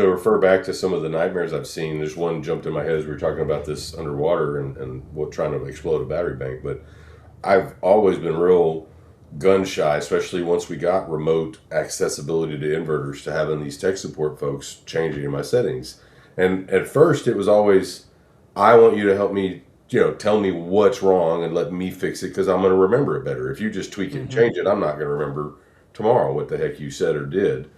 to refer back to some of the nightmares I've seen, there's one jumped in my head as we were talking about this underwater and what trying to explode a battery bank. But I've always been real gun shy, especially once we got remote accessibility to inverters, to having these tech support folks changing my settings. And at first, it was always, I want you to help me, tell me what's wrong and let me fix it because I'm going to remember it better. If you just tweak it and Mm-hmm. change it, I'm not going to remember tomorrow what the heck you said or did.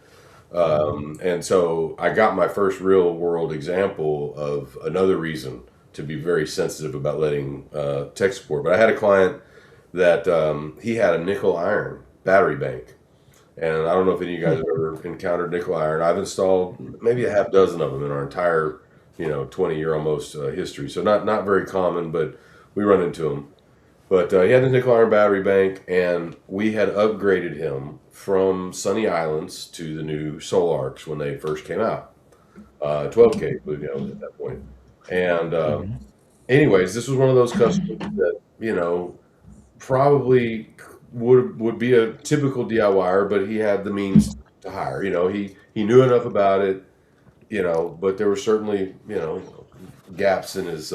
And so I got my first real world example of another reason to be very sensitive about letting tech support. But I had a client that he had a nickel iron battery bank. And I don't know if any of you guys have ever encountered nickel iron. I've installed maybe a half dozen of them in our entire, 20-year almost history. So not very common, but we run into them. But he had the nickel iron battery bank, and we had upgraded him from Sunny Islands to the new Solarks when they first came out, 12K, at that point. And Mm-hmm. anyways, this was one of those customers that probably would be a typical DIYer, but he had the means to hire. He knew enough about it, but there were certainly gaps in his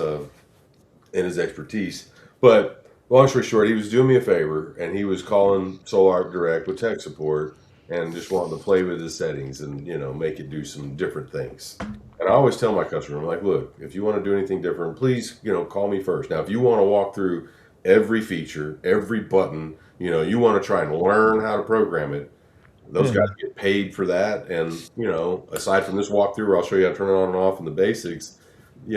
expertise. But long story short, he was doing me a favor, and he was calling Solar Direct with tech support and just wanting to play with his settings and make it do some different things. And I always tell my customer, I'm like, look, if you want to do anything different, please call me first. Now, if you want to walk through every feature, every button, you want to try and learn how to program it. Those guys Mm-hmm. get paid for that, and aside from this walkthrough, where I'll show you how to turn it on and off and the basics, I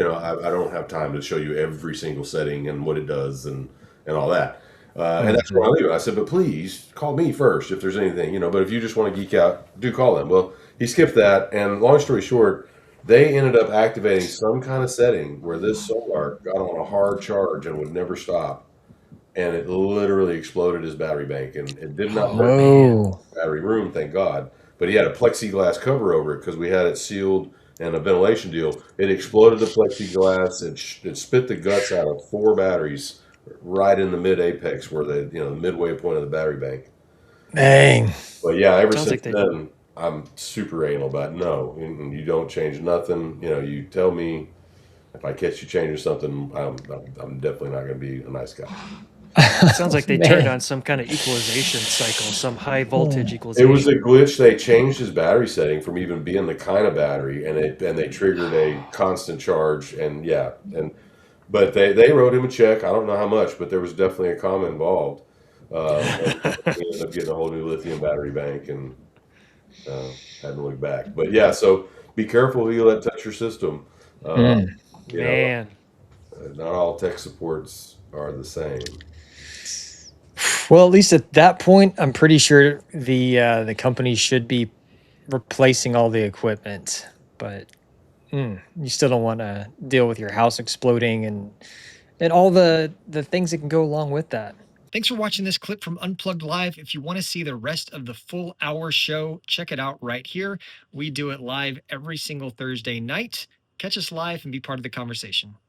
don't have time to show you every single setting and what it does and all that. And that's Mm-hmm. where I leave it. I said, but please call me first if there's anything, But if you just want to geek out, do call them. Well, he skipped that, and long story short, they ended up activating some kind of setting where this solar got on a hard charge and would never stop, and it literally exploded his battery bank, and it did not Oh burn man. the battery room, thank God. But he had a plexiglass cover over it because we had it sealed and a ventilation deal. It exploded the plexiglass. It spit the guts out of four batteries right in the mid apex where the midway point of the battery bank. Dang. But yeah, ever Sounds since like they. then, I'm super anal about no, you don't change nothing. You tell me if I catch you changing something, I'm definitely not going to be a nice guy. Sounds like they turned Man. on some kind of equalization cycle, some high voltage Hmm. It was a equalization. glitch. They changed his battery setting from even being the kind of battery, and they triggered a constant charge. And yeah, but they wrote him a check. I don't know how much, but there was definitely a comma involved. And we ended up getting a whole new lithium battery bank and hadn't looked back. But yeah, so be careful who you let touch your system. Uh, Mm. you know, Man, not all tech supports are the same. Well, at least at that point, I'm pretty sure the company should be replacing all the equipment. But you still don't want to deal with your house exploding and all the things that can go along with that. Thanks for watching this clip from Unplugged Live. If you want to see the rest of the full hour show, check it out right here. We do it live every single Thursday night. Catch us live and be part of the conversation.